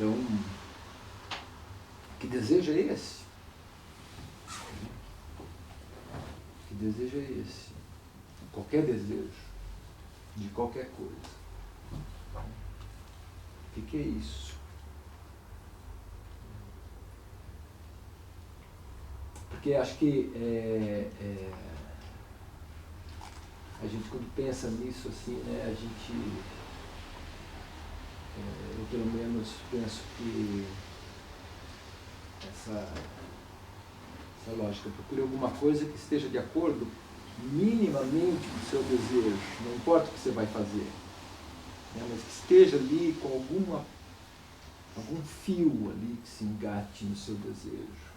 Então, que desejo é esse? Que desejo é esse? Qualquer desejo, de qualquer coisa. O que é isso? Porque acho que a gente, quando pensa nisso, assim, né, a gente, eu pelo menos penso que essa lógica, procure alguma coisa que esteja de acordo minimamente com o seu desejo, não importa o que você vai fazer, né, mas que esteja ali com algum fio ali que se engate no seu desejo.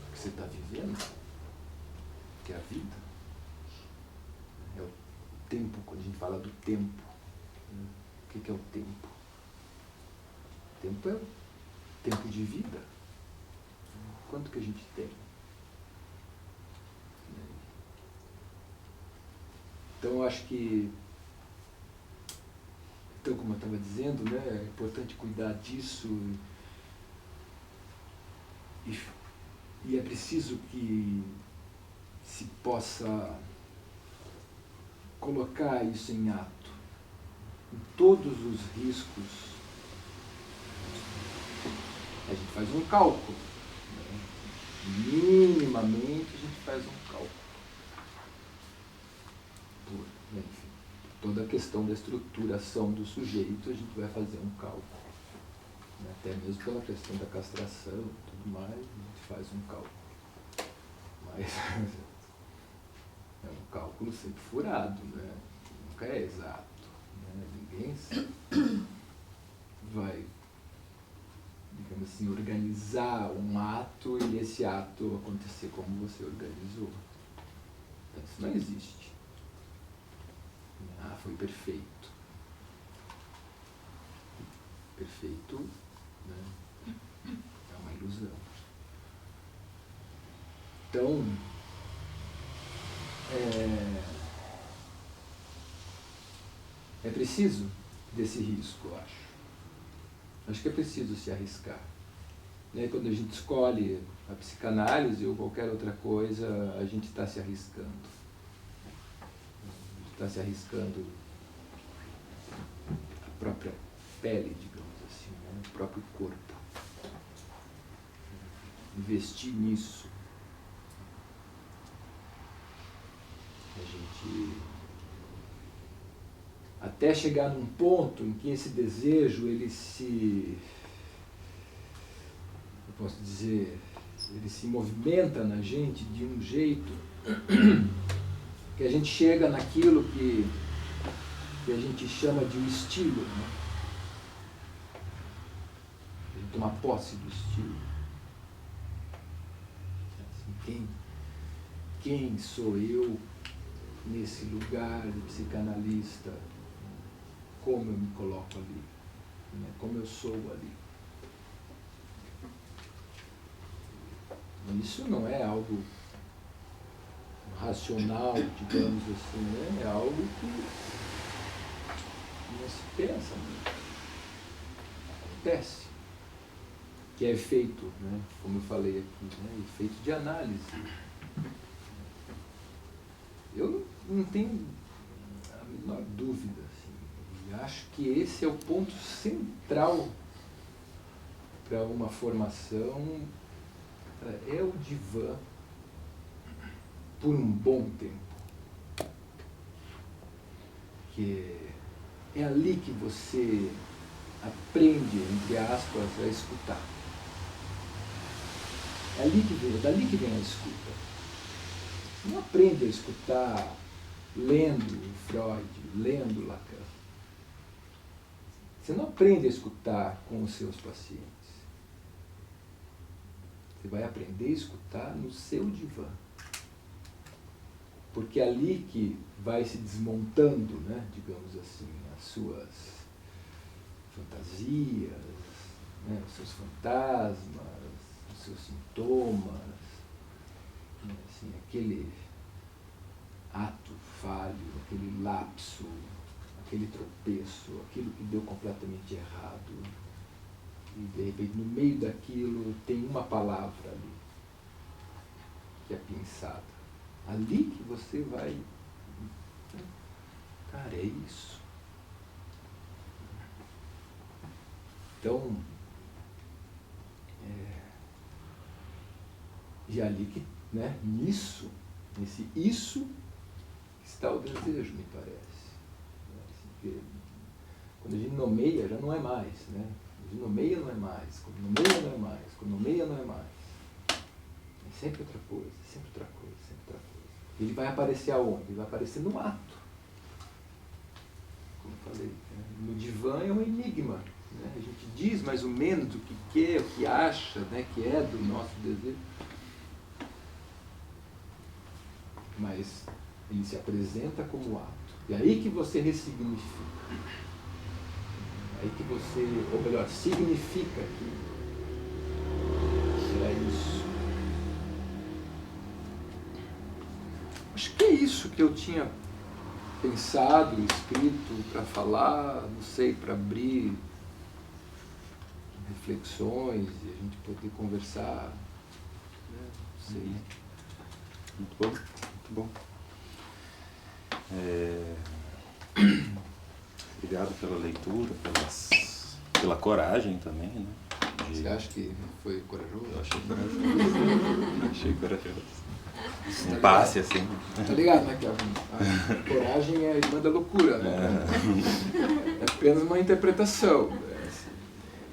O que você está vivendo, que é a vida, é o tempo, quando a gente fala do tempo. O que é o tempo? O tempo é o tempo de vida. Quanto que a gente tem? Então, eu acho que, então, como eu estava dizendo, né, é importante cuidar disso e é preciso que se possa colocar isso em ato, em todos os riscos. A gente faz um cálculo, né? Minimamente a gente faz um cálculo. Enfim, toda a questão da estruturação do sujeito, a gente vai fazer um cálculo. Até mesmo pela questão da castração e tudo mais, a gente faz um cálculo. Mas é um cálculo sempre furado, né? Nunca é exato. Né? Ninguém vai, digamos assim, organizar um ato e esse ato acontecer como você organizou. Então, isso não existe. Foi perfeito. Perfeito, né? É uma ilusão. Então, é preciso desse risco, eu acho. Acho que é preciso se arriscar. Né? Quando a gente escolhe a psicanálise ou qualquer outra coisa, a gente está se arriscando. A gente está se arriscando a própria pele, digamos assim, né? O próprio corpo. Investir nisso. A gente, até chegar num ponto em que esse desejo, ele se, eu posso dizer, ele se movimenta na gente de um jeito que a gente chega naquilo que a gente chama de um estilo, né? A gente toma posse do estilo. Assim, quem sou eu nesse lugar de psicanalista? Como eu me coloco ali? Né? Como eu sou ali? Isso não é algo racional, digamos assim, né? É algo que não se pensa, né? Acontece. Que é efeito, né? Como eu falei aqui, né? Efeito de análise. Eu não tenho a menor dúvida, assim, e acho que esse é o ponto central para uma formação, é o divã por um bom tempo. Que é ali que você aprende, entre aspas, a escutar. É dali que vem a escuta. Você não aprende a escutar lendo Freud, lendo Lacan. Você não aprende a escutar com os seus pacientes. Você vai aprender a escutar no seu divã. Porque é ali que vai se desmontando, né, digamos assim, as suas fantasias, né, os seus fantasmas, os seus sintomas, né, assim, aquele ato falho, aquele lapso, aquele tropeço, aquilo que deu completamente errado, e de repente no meio daquilo tem uma palavra ali, que é pensada. Ali que você vai, cara, é isso. Então, e ali que, né, nisso, nesse isso, está o desejo, me parece. Assim, quando a gente nomeia, já não é mais, né? Quando a gente nomeia, não é mais. Quando nomeia, não é mais. Quando nomeia, não é mais. É sempre outra coisa, sempre outra coisa, sempre outra coisa. Ele vai aparecer aonde? Ele vai aparecer no ato. Como eu falei, né? No divã é um enigma. Né? A gente diz mais ou menos o que quer, o que acha, né? Que é do nosso desejo. Mas ele se apresenta como ato. E aí que você ressignifica. Aí que você, ou melhor, significa que era isso. Acho que é isso que eu tinha pensado, escrito para falar, não sei, para abrir reflexões e a gente poder conversar, né? Não sei. Muito bom, muito bom. Obrigado pela leitura, pela coragem também, né? Você acha que foi corajoso? Eu achei corajoso. Achei corajoso. Um passe assim. Tá ligado, né? Que a coragem é a irmã da loucura, né? É apenas uma interpretação.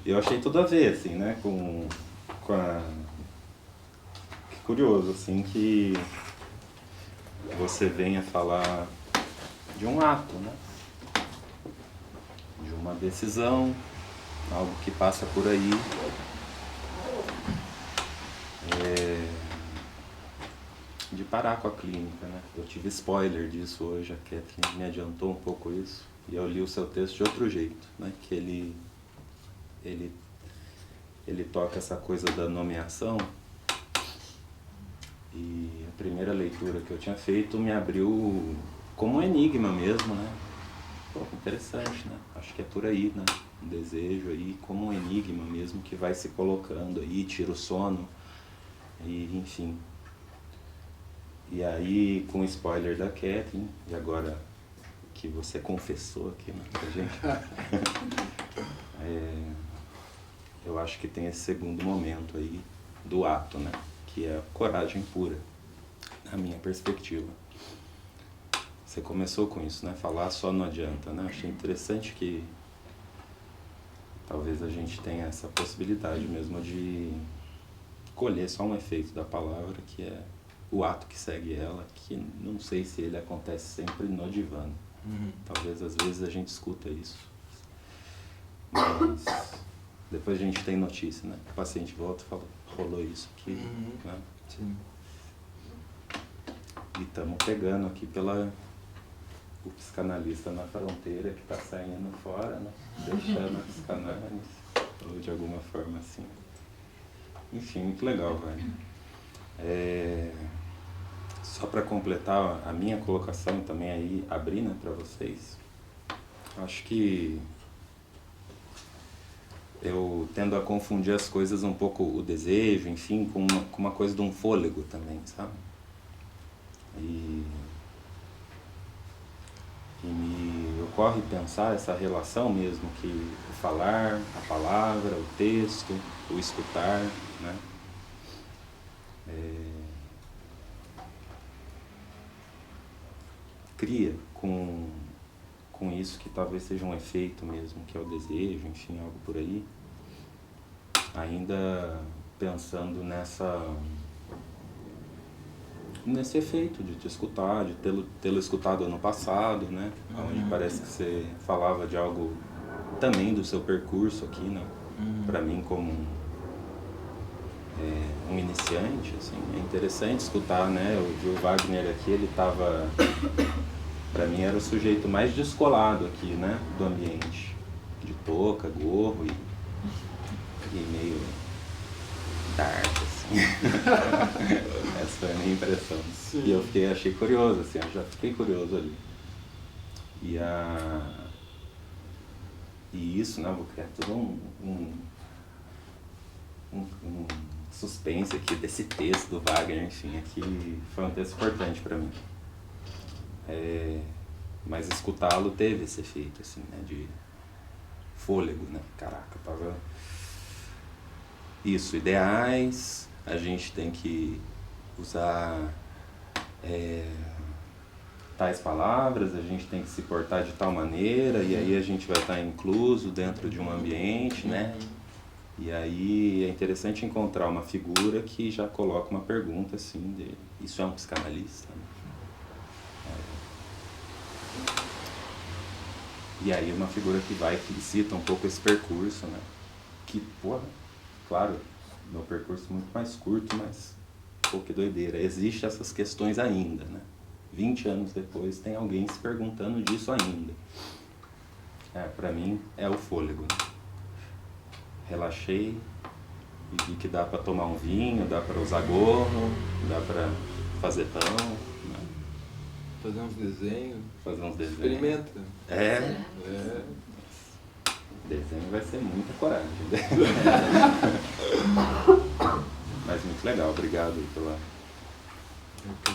Eu achei tudo a ver, assim, né? Com a... Que curioso, assim, que você venha falar de um ato, né? De uma decisão, algo que passa por aí. De parar com a clínica, né? Eu tive spoiler disso hoje, a Kathleen me adiantou um pouco isso. E eu li o seu texto de outro jeito, né? Que ele toca essa coisa da nomeação. E a primeira leitura que eu tinha feito me abriu como um enigma mesmo, né? Pô, interessante, né? Acho que é por aí, né? Um desejo aí como um enigma mesmo que vai se colocando aí, tira o sono, e enfim. E aí, com o spoiler da Kathleen, e agora que você confessou aqui, né, pra gente, eu acho que tem esse segundo momento aí do ato, né? Que é a coragem pura, na minha perspectiva. Você começou com isso, né? Falar só não adianta, né? Achei interessante que talvez a gente tenha essa possibilidade mesmo de colher só um efeito da palavra, que é o ato que segue ela, que não sei se ele acontece sempre no divã. Talvez às vezes a gente escuta isso. Mas depois a gente tem notícia, né? O paciente volta e fala, rolou isso aqui, né? Sim. E estamos pegando aqui o psicanalista na fronteira que está saindo fora, né? Deixando a psicanálise, ou de alguma forma assim. Enfim, muito legal, velho. Só para completar a minha colocação também aí, abrir, né, para vocês, acho que eu tendo a confundir as coisas um pouco, o desejo, enfim, com uma coisa de um fôlego também, sabe? E me ocorre pensar essa relação mesmo que o falar, a palavra, o texto, o escutar, né? Cria com isso que talvez seja um efeito mesmo, que é o desejo, enfim, algo por aí. Ainda pensando nesse efeito de te escutar, de tê-lo escutado ano passado, né? Onde parece que você falava de algo também do seu percurso aqui, né? Para mim como um iniciante, assim, é interessante escutar, né? Eu vi o Wagner aqui, ele estava, para mim era o sujeito mais descolado aqui, né? Do ambiente, de touca, gorro e meio dark, assim. Essa foi a minha impressão. Sim. E eu achei curioso, assim, eu já fiquei curioso ali. E isso, né, eu vou criar todo um suspense aqui desse texto do Wagner, enfim, aqui foi um texto importante para mim. Mas escutá-lo teve esse efeito, assim, né, de fôlego, né, caraca, tava... Isso, ideais, a gente tem que usar tais palavras, a gente tem que se portar de tal maneira, e aí a gente vai estar incluso dentro de um ambiente, né? E aí é interessante encontrar uma figura que já coloca uma pergunta assim, isso é um psicanalista? Né? E aí uma figura que cita um pouco esse percurso, né? Que, porra, claro, meu percurso é muito mais curto, mas, pô, que doideira. Existem essas questões ainda, né? 20 anos depois tem alguém se perguntando disso ainda. Pra mim é o fôlego, né? Relaxei e vi que dá pra tomar um vinho, dá pra usar gorro, dá pra fazer pão, né? Fazer uns desenhos. Experimenta. Desenho vai ser muita coragem. Mas muito legal, obrigado pela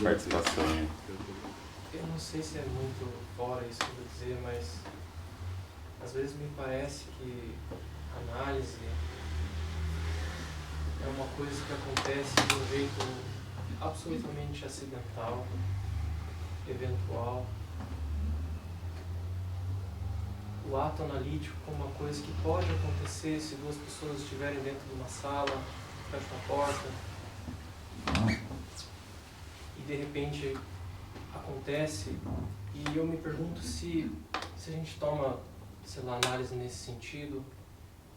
participação. Eu não sei se é muito fora isso que eu vou dizer, mas às vezes me parece que a análise é uma coisa que acontece de um jeito absolutamente acidental, eventual. O ato analítico como uma coisa que pode acontecer se duas pessoas estiverem dentro de uma sala, fecham a porta e de repente acontece, e eu me pergunto se a gente toma, sei lá, análise nesse sentido,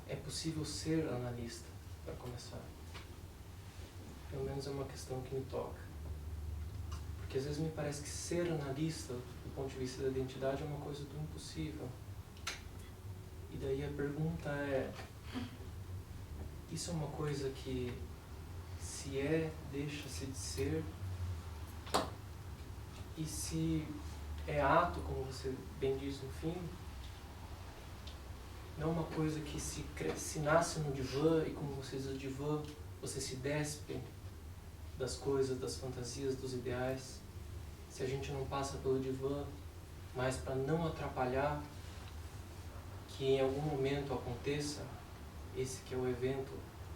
é possível ser analista, para começar. Pelo menos é uma questão que me toca. Porque às vezes me parece que ser analista, do ponto de vista da identidade, é uma coisa do impossível. E daí a pergunta é, isso é uma coisa que se é, deixa-se de ser? E se é ato, como você bem diz no fim, não é uma coisa que se nasce no divã e, como você diz, o divã, você se despe das coisas, das fantasias, dos ideais. Se a gente não passa pelo divã, mas para não atrapalhar que em algum momento aconteça, esse que é o evento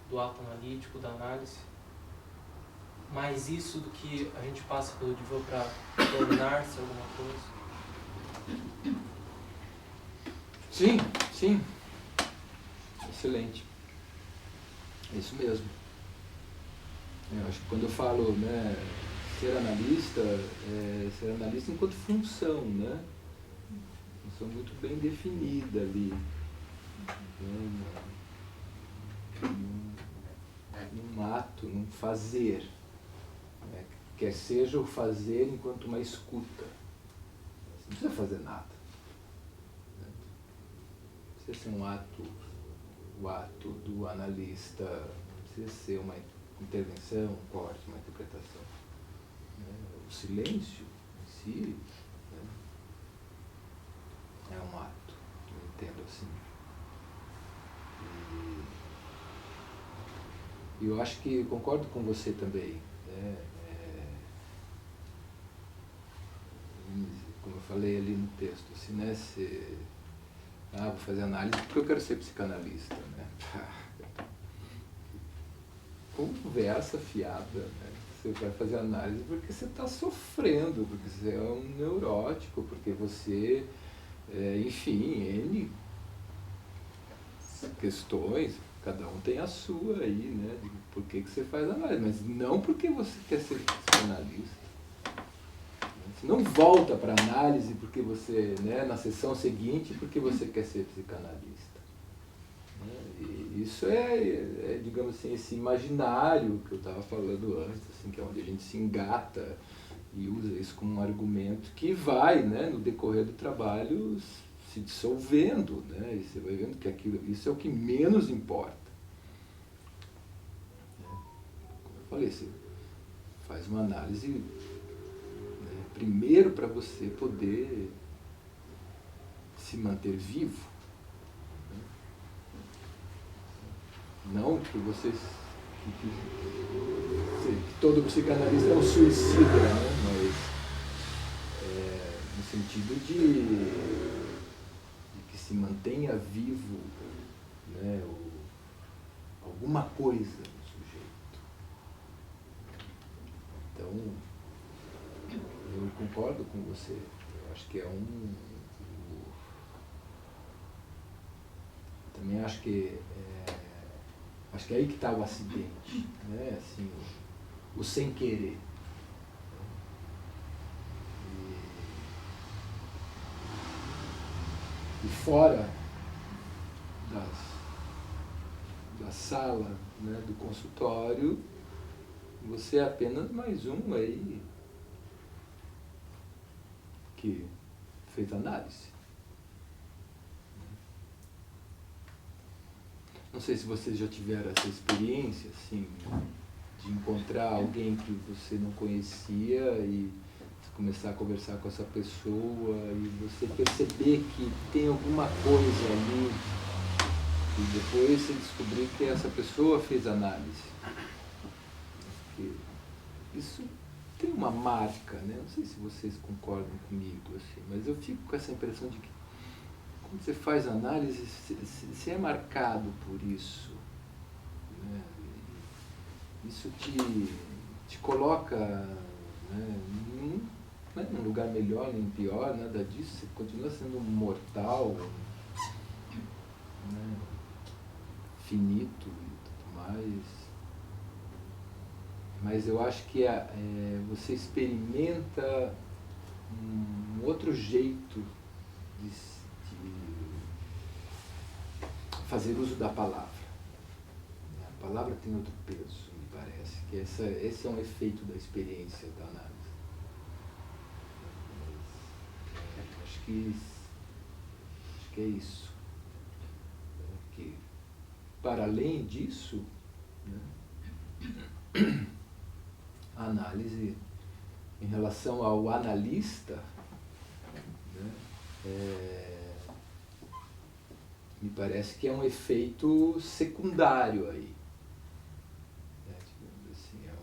do ato analítico, da análise, mais isso do que a gente passa pelo divã para tornar-se alguma coisa. Sim, sim. Excelente. É isso mesmo. Eu acho que quando eu falo, né, ser analista enquanto função, né? Função muito bem definida ali. Num ato, num fazer. Né? Quer seja o fazer enquanto uma escuta. Você não precisa fazer nada. Né? Não precisa ser o ato do analista, não precisa ser uma intervenção, um corte, uma interpretação. Né? O silêncio em si, né, é um ato, eu entendo assim. E eu acho que concordo com você também. Né? Como eu falei ali no texto, assim, né? Vou fazer análise porque eu quero ser psicanalista. Né? Conversa fiada, né? Você vai fazer análise porque você está sofrendo, porque você é um neurótico, porque você, enfim, N questões, cada um tem a sua aí, né? De por que você faz análise, mas não porque você quer ser psicanalista. Você não volta para análise porque você, né, na sessão seguinte, porque você quer ser psicanalista. E isso digamos assim, esse imaginário que eu estava falando antes, assim, que é onde a gente se engata e usa isso como um argumento que vai, né, no decorrer do trabalho, se dissolvendo, né, e você vai vendo que isso é o que menos importa. Como eu falei, você faz uma análise, né, primeiro para você poder se manter vivo, Não que vocês... que todo psicanalista é um suicida, né? Mas no sentido de que se mantenha vivo, né, alguma coisa no sujeito. Então, eu concordo com você. Eu acho que também acho que é aí que está o acidente, né? Assim, o sem querer. E fora da sala, né, do consultório, você é apenas mais um aí que fez análise. Não sei se vocês já tiveram essa experiência, assim, de encontrar alguém que você não conhecia e começar a conversar com essa pessoa e você perceber que tem alguma coisa ali e depois você descobrir que essa pessoa fez análise. Porque isso tem uma marca, né? Não sei se vocês concordam comigo, assim, mas eu fico com essa impressão de que quando você faz análise, você é marcado por isso, né? Isso te coloca, né, num lugar melhor nem pior, nada disso, você continua sendo um mortal, né, finito e tudo mais. Mas eu acho que você experimenta um outro jeito de fazer uso da palavra. A palavra tem outro peso, me parece, que esse é um efeito da experiência da análise. Acho que é isso. Que, para além disso, né, a análise em relação ao analista, né, me parece que é um efeito secundário aí. Assim, é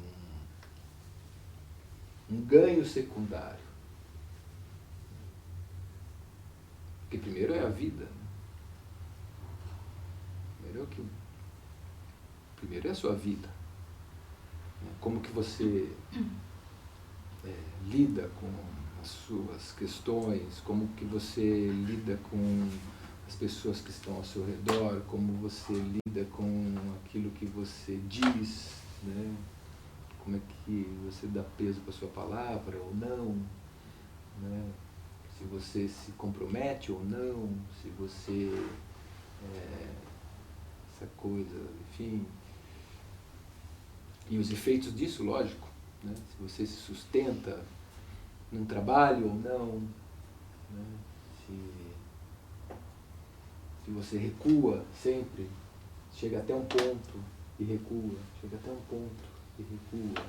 um ganho secundário. Porque primeiro é a vida. Né? Primeiro é a sua vida. Como que você lida com as suas questões, como que você lida com as pessoas que estão ao seu redor, como você lida com aquilo que você diz, né? Como é que você dá peso para a sua palavra ou não, né? Se você se compromete ou não, se você... essa coisa, enfim... E os efeitos disso, lógico, né? Se você se sustenta num trabalho ou não, né? Se você recua sempre, chega até um ponto e recua, chega até um ponto e recua.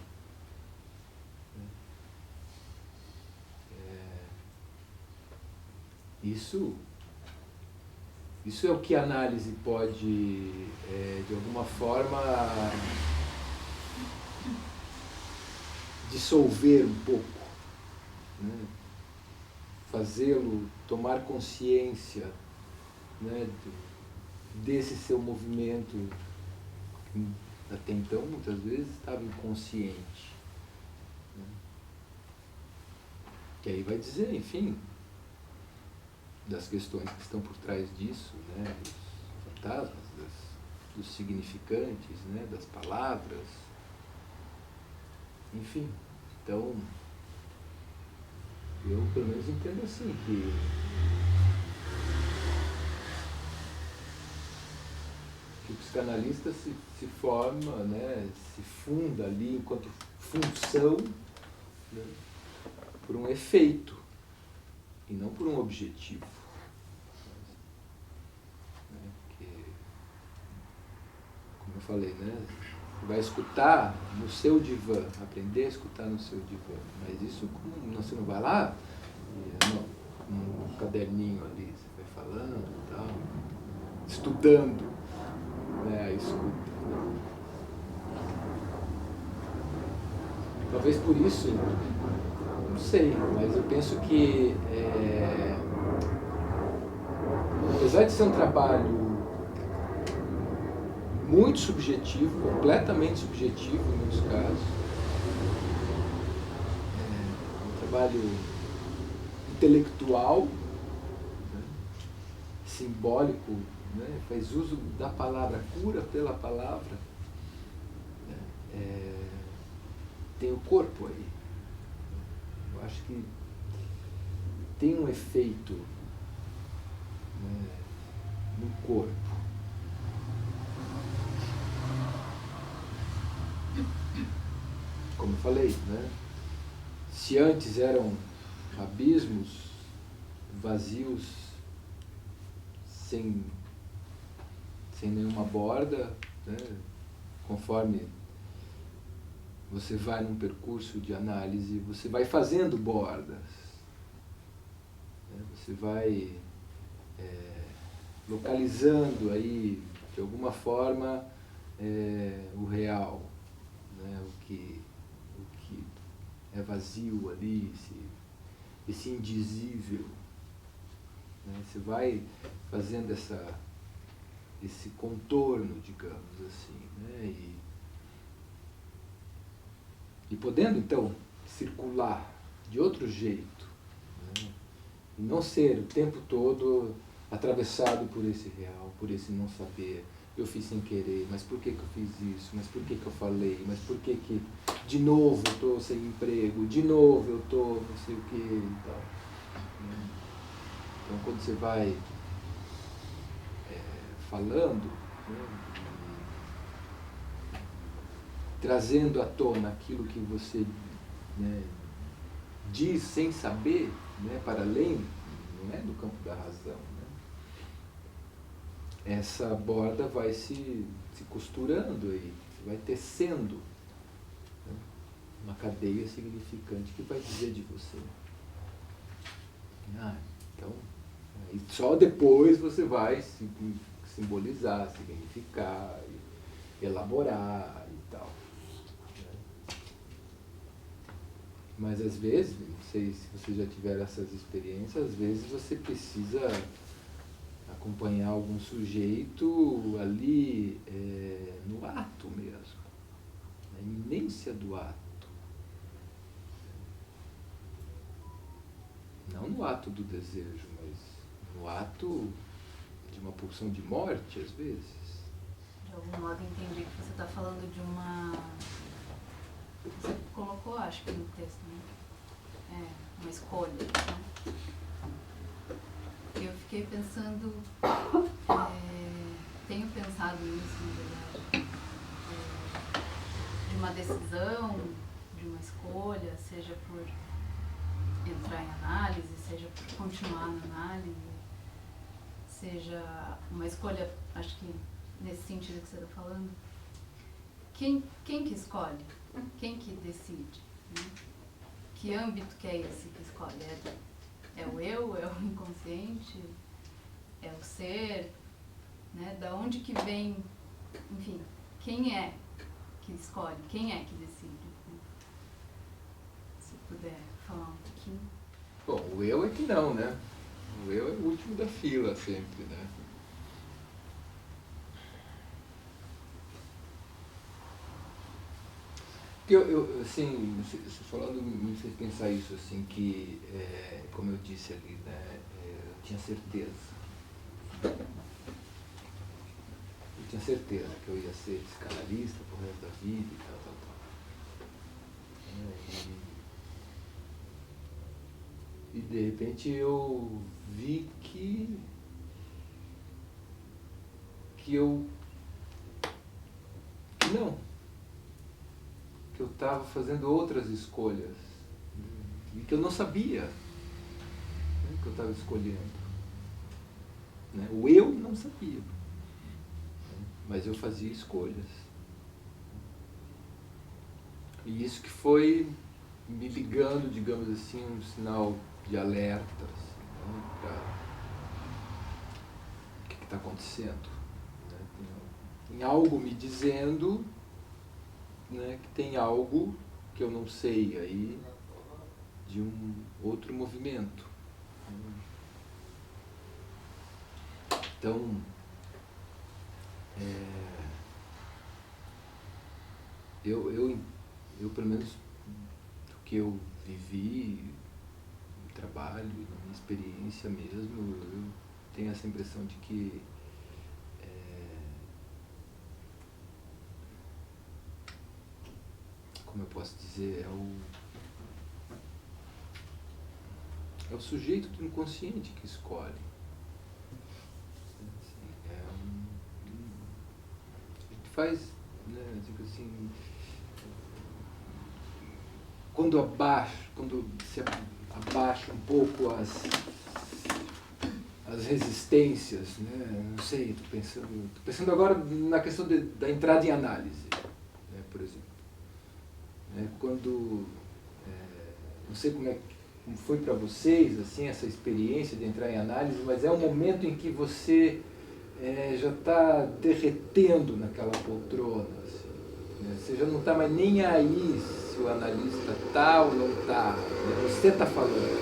Isso é o que a análise pode, de alguma forma, dissolver um pouco, né? Fazê-lo tomar consciência, né, desse seu movimento que até então muitas vezes estava inconsciente, né? Que aí vai dizer, enfim, das questões que estão por trás disso, né, dos fantasmas, dos significantes, né, das palavras, enfim. Então, eu pelo menos entendo assim, que o psicanalista se forma, né, se funda ali enquanto função, né, por um efeito e não por um objetivo. Né, que, como eu falei, né, vai escutar no seu divã, aprender a escutar no seu divã, mas isso você não vai lá, um caderninho ali, você vai falando e tal, estudando, né, a escuta. Talvez por isso, não sei, mas eu penso que, apesar de ser um trabalho muito subjetivo, completamente subjetivo em muitos casos, um trabalho intelectual, né, simbólico, né, faz uso da palavra, cura pela palavra, né, tem o corpo aí. Eu acho que tem um efeito, né, no corpo. Como eu falei, né? Se antes eram abismos vazios, sem nenhuma borda, né? Conforme você vai num percurso de análise, você vai fazendo bordas, né? Você vai localizando aí, de alguma forma, o real, né? O que é vazio ali, esse indizível, né? Você vai fazendo esse contorno, digamos assim, né? E podendo, então, circular de outro jeito, né? E não ser o tempo todo atravessado por esse real, por esse não saber. Eu fiz sem querer, mas por que eu fiz isso? Mas por que eu falei? Mas por que de novo eu estou sem emprego? De novo eu estou não sei o que e tal. Então, quando você vai falando, né, trazendo à tona aquilo que você, né, diz sem saber, né, para além, não é do campo da razão, né? Essa borda vai se costurando aí, vai tecendo, né, uma cadeia significante que vai dizer de você. Então, aí só depois você vai simbolizar, significar, elaborar e tal. Mas às vezes, não sei se você já tiver essas experiências, às vezes você precisa acompanhar algum sujeito ali no ato mesmo, na iminência do ato. Não no ato do desejo, mas no ato de uma pulsão de morte, às vezes. De algum modo entendi que você está falando de uma... Você colocou, acho que no texto, né? Uma escolha, né? Eu fiquei pensando, tenho pensado nisso, na verdade, de uma decisão, de uma escolha, seja por entrar em análise, seja por continuar na análise, seja uma escolha, acho que nesse sentido que você está falando. Quem que escolhe? Quem que decide? Né? Que âmbito que é esse que escolhe? É o eu? É o inconsciente? É o ser? Né? Da onde que vem? Enfim, quem é que escolhe? Quem é que decide? Se puder falar um pouquinho. Bom, o eu é que não, né? O eu é o último da fila sempre, né? Eu assim, falando, me fez pensar isso, assim, que, como eu disse ali, né, eu tinha certeza. Eu tinha certeza que eu ia ser psicanalista pro resto da vida e tal. E de repente eu vi que não. Que eu estava fazendo outras escolhas e que eu não sabia, né, que eu estava escolhendo. Né? O eu não sabia, mas eu fazia escolhas. E isso que foi me ligando, digamos assim, um sinal de alerta, assim, né, para o que está acontecendo. Né? em algo me dizendo, né, que tem algo que eu não sei aí de um outro movimento. Então, eu pelo menos do que eu vivi no trabalho, na minha experiência mesmo, eu tenho essa impressão de que como eu posso dizer, é o sujeito do inconsciente que escolhe. Assim, a gente faz, né, digo assim, quando se abaixa um pouco as resistências, né, não sei, estou pensando agora na questão da entrada em análise, né, por exemplo. Quando, não sei como foi para vocês assim, essa experiência de entrar em análise, mas é um momento em que você já está derretendo naquela poltrona, assim, né? Você já não está mais nem aí se o analista está ou não está, né? Você está falando.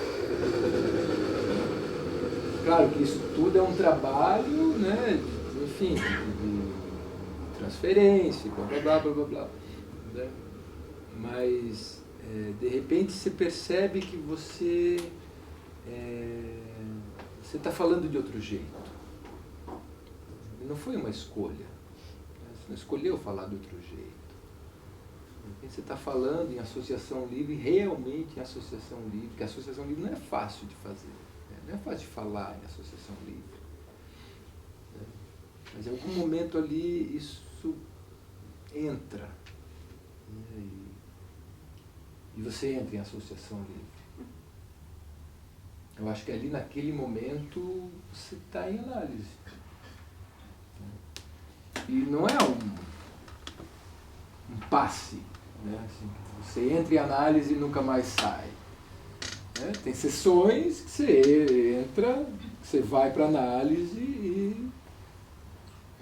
Claro que isso tudo é um trabalho, né, enfim, de transferência, blá blá blá blá blá, blá, né? Mas de repente você percebe que você está falando de outro jeito. Não foi uma escolha. Você não escolheu falar de outro jeito. De repente você está falando em associação livre, realmente em associação livre, porque a associação livre não é fácil de fazer. Não é fácil de falar em associação livre. Mas em algum momento ali isso entra. E você entra em associação livre. Eu acho que ali naquele momento você está em análise. E não é um passe, né? Assim, você entra em análise e nunca mais sai. Né? Tem sessões que você entra, que você vai para análise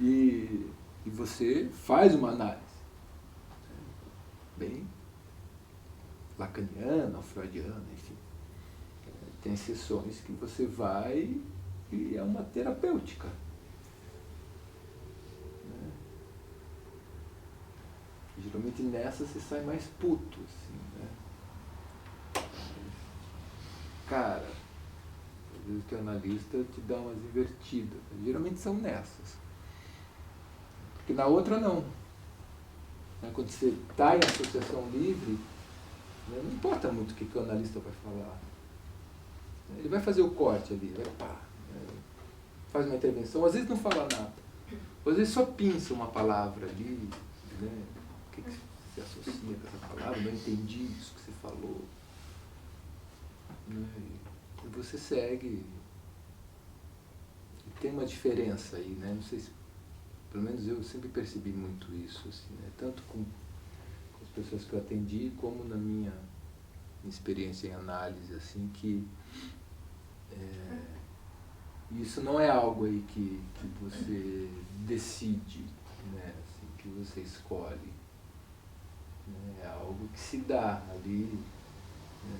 e você faz uma análise. Bem lacaniana, freudiana, enfim. Tem sessões que você vai e é uma terapêutica. Né? Geralmente nessa você sai mais puto, assim, né? Cara, às vezes o teu analista te dá umas invertidas. Geralmente são nessas. Porque na outra não. Quando você está em associação livre, não importa muito o que o analista vai falar. Ele vai fazer o corte ali, vai pá, faz uma intervenção, às vezes não fala nada. Às vezes só pinça uma palavra ali, né? O que se associa com essa palavra? Não entendi isso que você falou. Né? E você segue. E tem uma diferença aí, né? Não sei se, pelo menos eu sempre percebi muito isso, assim, né? Tanto com as pessoas que eu atendi, como na minha experiência em análise, assim, que isso não é algo aí que você decide, né? Assim, que você escolhe. Né? É algo que se dá ali, né?